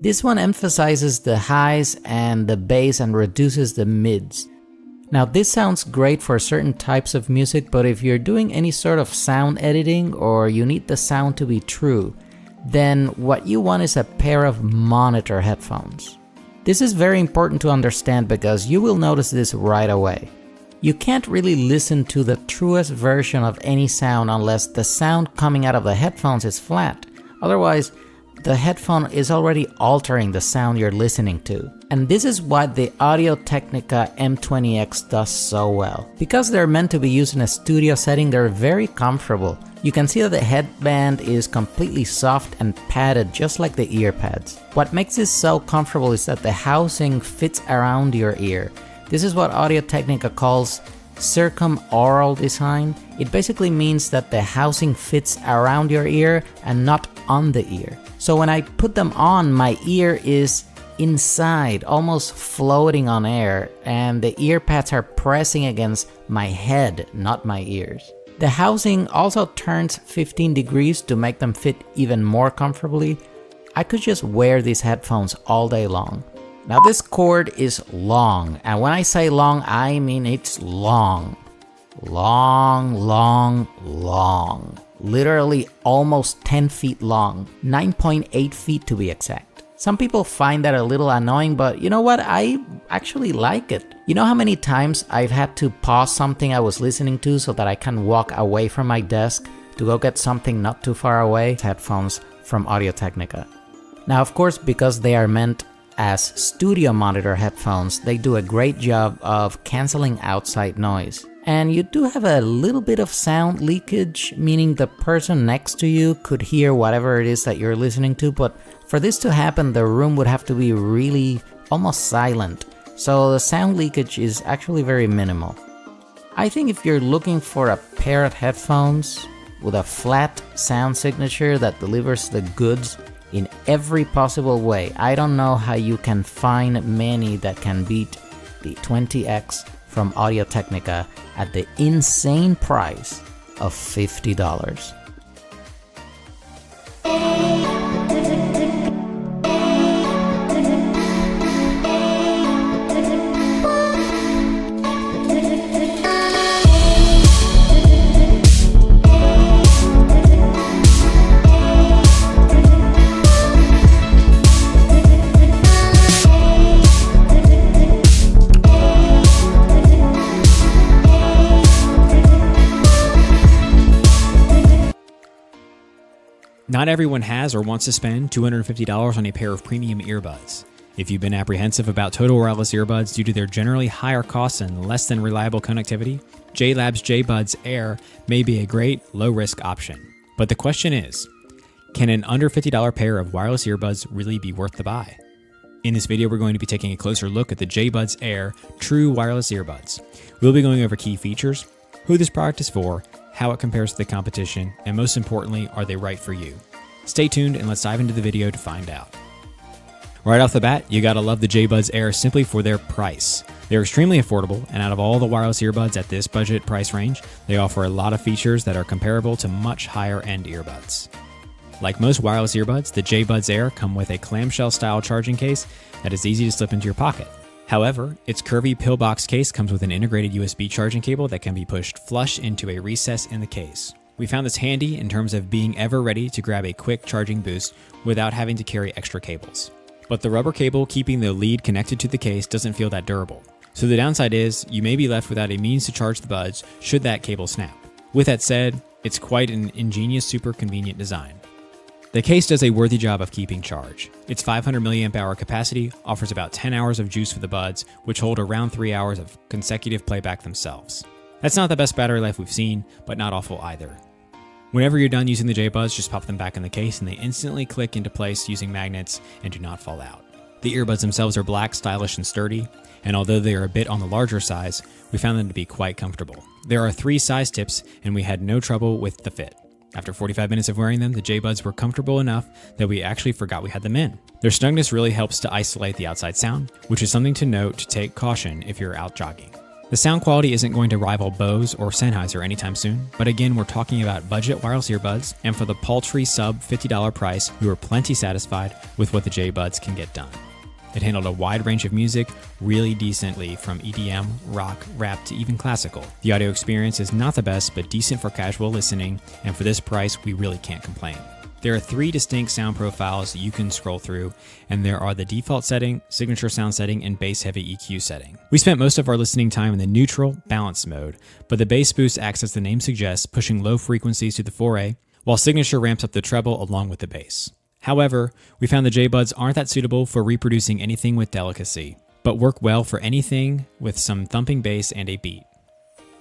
This one emphasizes the highs and the bass and reduces the mids. Now this sounds great for certain types of music, but if you're doing any sort of sound editing or you need the sound to be true, then what you want is a pair of monitor headphones. This is very important to understand because you will notice this right away. You can't really listen to the truest version of any sound unless the sound coming out of the headphones is flat. Otherwise, the headphone is already altering the sound you're listening to. And this is what the Audio-Technica M20X does so well. Because they're meant to be used in a studio setting, they're very comfortable. You can see that the headband is completely soft and padded just like the ear pads. What makes this so comfortable is that the housing fits around your ear. This is what Audio-Technica calls circumaural design. It basically means that the housing fits around your ear and not on the ear. So when I put them on, my ear is inside, almost floating on air, and the ear pads are pressing against my head, not my ears. The housing also turns 15 degrees to make them fit even more comfortably. I could just wear these headphones all day long. Now this cord is long, and when I say long, I mean it's long. Long, long, long. Literally almost 10 feet long, 9.8 feet to be exact. Some people find that a little annoying, but you know what? I actually like it. You know how many times I've had to pause something I was listening to so that I can walk away from my desk to go get something not too far away? Headphones from Audio-Technica. Now, of course, because they are meant as studio monitor headphones, they do a great job of canceling outside noise. And you do have a little bit of sound leakage, meaning the person next to you could hear whatever it is that you're listening to, but for this to happen, the room would have to be really almost silent. So the sound leakage is actually very minimal. I think if you're looking for a pair of headphones with a flat sound signature that delivers the goods in every possible way, I don't know how you can find many that can beat the 20X from Audio-Technica at the insane price of $50. Not everyone has or wants to spend $250 on a pair of premium earbuds. If you've been apprehensive about total wireless earbuds due to their generally higher costs and less than reliable connectivity, JLab's JBuds Air may be a great, low-risk option. But the question is, can an under $50 pair of wireless earbuds really be worth the buy? In this video, we're going to be taking a closer look at the JBuds Air True Wireless Earbuds. We'll be going over key features, who this product is for, how it compares to the competition, and most importantly, are they right for you? Stay tuned and let's dive into the video to find out. Right off the bat, you gotta love the JBuds Air simply for their price. They're extremely affordable, and out of all the wireless earbuds at this budget price range, they offer a lot of features that are comparable to much higher end earbuds. Like most wireless earbuds, the JBuds Air come with a clamshell style charging case that is easy to slip into your pocket. However, its curvy pillbox case comes with an integrated USB charging cable that can be pushed flush into a recess in the case. We found this handy in terms of being ever ready to grab a quick charging boost without having to carry extra cables. But the rubber cable keeping the lead connected to the case doesn't feel that durable. So the downside is you may be left without a means to charge the buds should that cable snap. With that said, it's quite an ingenious, super convenient design. The case does a worthy job of keeping charge. Its 500 mAh capacity offers about 10 hours of juice for the buds, which hold around 3 hours of consecutive playback themselves. That's not the best battery life we've seen, but not awful either. Whenever you're done using the JBuds, just pop them back in the case and they instantly click into place using magnets and do not fall out. The earbuds themselves are black, stylish, and sturdy, and although they are a bit on the larger size, we found them to be quite comfortable. There are 3 size tips, and we had no trouble with the fit. After 45 minutes of wearing them, the JBuds were comfortable enough that we actually forgot we had them in. Their snugness really helps to isolate the outside sound, which is something to note to take caution if you're out jogging. The sound quality isn't going to rival Bose or Sennheiser anytime soon, but again, we're talking about budget wireless earbuds, and for the paltry sub $50 price, you are plenty satisfied with what the J-Buds can get done. It handled a wide range of music really decently, from EDM, rock, rap to even classical. The audio experience is not the best, but decent for casual listening, and for this price, we really can't complain. There are 3 distinct sound profiles that you can scroll through, and there are the default setting, signature sound setting, and bass-heavy EQ setting. We spent most of our listening time in the neutral, balance mode, but the bass boost acts as the name suggests, pushing low frequencies to the 4A, while signature ramps up the treble along with the bass. However, we found the J-Buds aren't that suitable for reproducing anything with delicacy, but work well for anything with some thumping bass and a beat.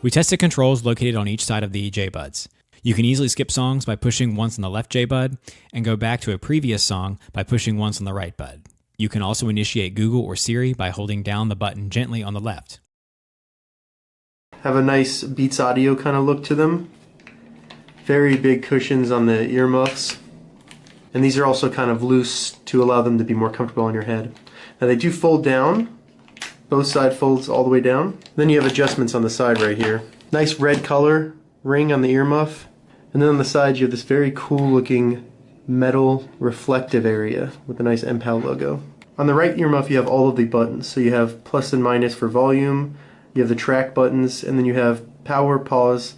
We tested controls located on each side of the J-Buds. You can easily skip songs by pushing once on the left J-Bud and go back to a previous song by pushing once on the right bud. You can also initiate Google or Siri by holding down the button gently on the left. Have a nice Beats Audio kind of look to them. Very big cushions on the earmuffs. And these are also kind of loose to allow them to be more comfortable on your head. Now they do fold down. Both side folds all the way down. Then you have adjustments on the side right here. Nice red color ring on the earmuff. And then on the side you have this very cool looking metal reflective area with a nice MPOW logo. On the right earmuff you have all of the buttons. So you have plus and minus for volume, you have the track buttons, and then you have power, pause,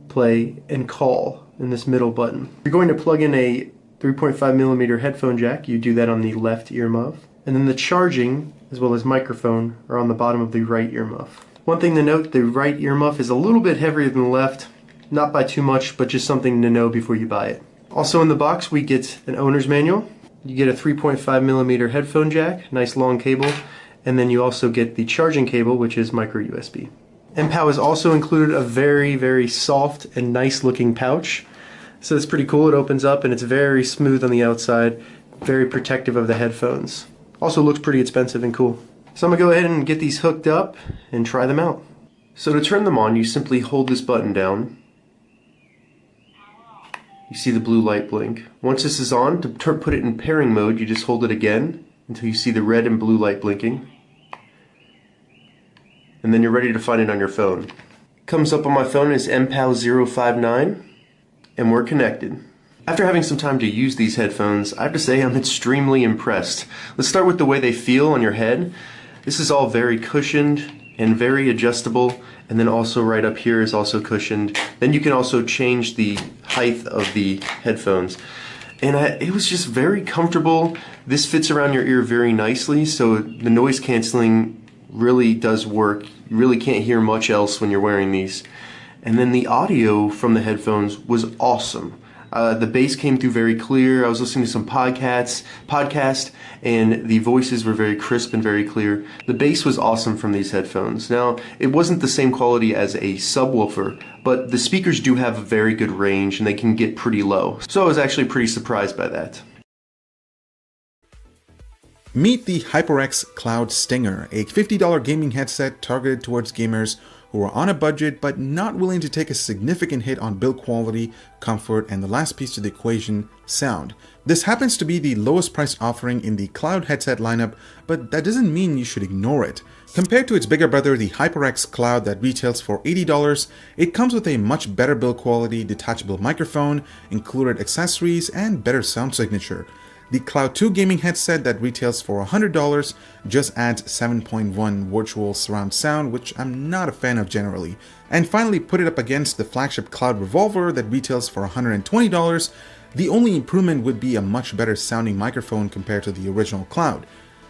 play, and call in this middle button. You're going to plug in a 3.5mm headphone jack. You do that on the left earmuff. And then the charging as well as microphone are on the bottom of the right earmuff. One thing to note, the right earmuff is a little bit heavier than the left. Not by too much, but just something to know before you buy it. Also in the box we get an owner's manual. You get a 3.5mm headphone jack, nice long cable, and then you also get the charging cable, which is micro USB. MPOW has also included a very, very soft and nice looking pouch. So it's pretty cool. It opens up and it's very smooth on the outside, very protective of the headphones. Also looks pretty expensive and cool. So I'm gonna go ahead and get these hooked up and try them out. So to turn them on, you simply hold this button down. You see the blue light blink. Once this is on, to put it in pairing mode, you just hold it again until you see the red and blue light blinking. And then you're ready to find it on your phone. Comes up on my phone as MPOW 059, and we're connected. After having some time to use these headphones, I have to say I'm extremely impressed. Let's start with the way they feel on your head. This is all very cushioned and very adjustable, and then also right up here is also cushioned. Then you can also change the height of the headphones. And it was just very comfortable. This fits around your ear very nicely, so the noise canceling really does work. You really can't hear much else when you're wearing these. And then the audio from the headphones was awesome. The bass came through very clear. I was listening to some podcast, and the voices were very crisp and very clear. The bass was awesome from these headphones. Now, it wasn't the same quality as a subwoofer, but the speakers do have a very good range and they can get pretty low. So I was actually pretty surprised by that. Meet the HyperX Cloud Stinger, a $50 gaming headset targeted towards gamers who are on a budget but not willing to take a significant hit on build quality, comfort, and the last piece to the equation, sound. This happens to be the lowest priced offering in the Cloud headset lineup, but that doesn't mean you should ignore it. Compared to its bigger brother, the HyperX Cloud that retails for $80, it comes with a much better build quality, detachable microphone, included accessories, and better sound signature. The Cloud 2 gaming headset that retails for $100 just adds 7.1 virtual surround sound, which I'm not a fan of generally. And finally, put it up against the flagship Cloud Revolver that retails for $120, the only improvement would be a much better sounding microphone compared to the original Cloud.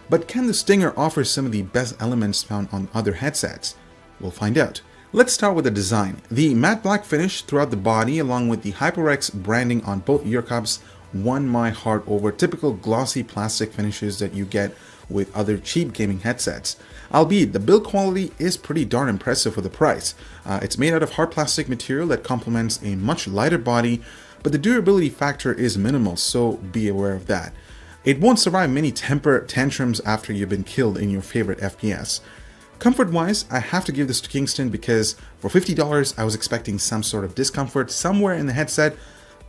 But can the Stinger offer some of the best elements found on other headsets? We'll find out. Let's start with the design. The matte black finish throughout the body along with the HyperX branding on both ear cups won my heart over typical glossy plastic finishes that you get with other cheap gaming headsets. Albeit, the build quality is pretty darn impressive for the price. It's made out of hard plastic material that complements a much lighter body, but the durability factor is minimal, so be aware of that. It won't survive many temper tantrums after you've been killed in your favorite FPS. Comfort-wise, I have to give this to Kingston because for $50 I was expecting some sort of discomfort somewhere in the headset,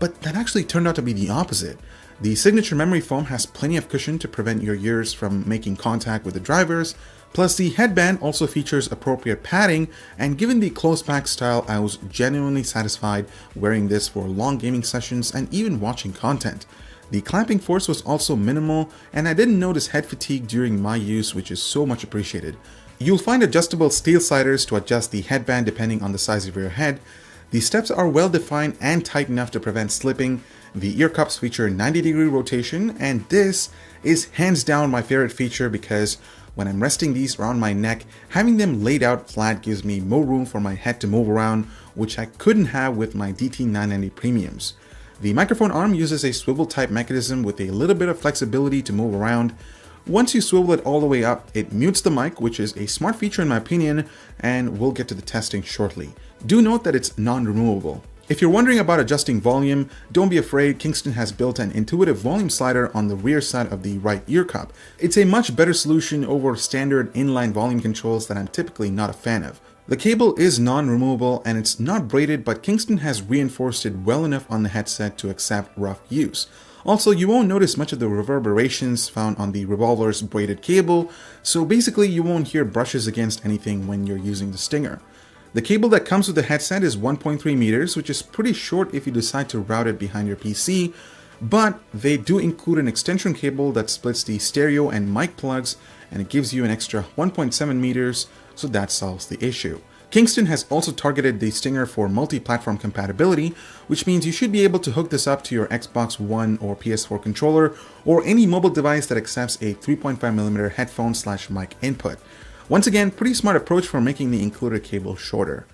but that actually turned out to be the opposite. The signature memory foam has plenty of cushion to prevent your ears from making contact with the drivers, Plus, the headband also features appropriate padding, and given the close-back style, I was genuinely satisfied wearing this for long gaming sessions and even watching content. The clamping force was also minimal, and I didn't notice head fatigue during my use, which is so much appreciated. You'll find adjustable steel sliders to adjust the headband depending on the size of your head. The steps are well defined and tight enough to prevent slipping. The ear cups feature 90-degree rotation, and this is hands down my favorite feature because when I'm resting these around my neck, having them laid out flat gives me more room for my head to move around, which I couldn't have with my DT990 Premiums. The microphone arm uses a swivel type mechanism with a little bit of flexibility to move around. Once you swivel it all the way up, it mutes the mic, which is a smart feature in my opinion, and we'll get to the testing shortly. Do note that it's non-removable. If you're wondering about adjusting volume, don't be afraid. Kingston has built an intuitive volume slider on the rear side of the right ear cup. It's a much better solution over standard inline volume controls that I'm typically not a fan of. The cable is non-removable and it's not braided, but Kingston has reinforced it well enough on the headset to accept rough use. Also, you won't notice much of the reverberations found on the Revolver's braided cable, so basically you won't hear brushes against anything when you're using the Stinger. The cable that comes with the headset is 1.3 meters, which is pretty short if you decide to route it behind your PC, but they do include an extension cable that splits the stereo and mic plugs, and it gives you an extra 1.7 meters, so that solves the issue. Kingston has also targeted the Stinger for multi-platform compatibility, which means you should be able to hook this up to your Xbox One or PS4 controller, or any mobile device that accepts a 3.5mm headphone/mic input. Once again, pretty smart approach for making the included cable shorter.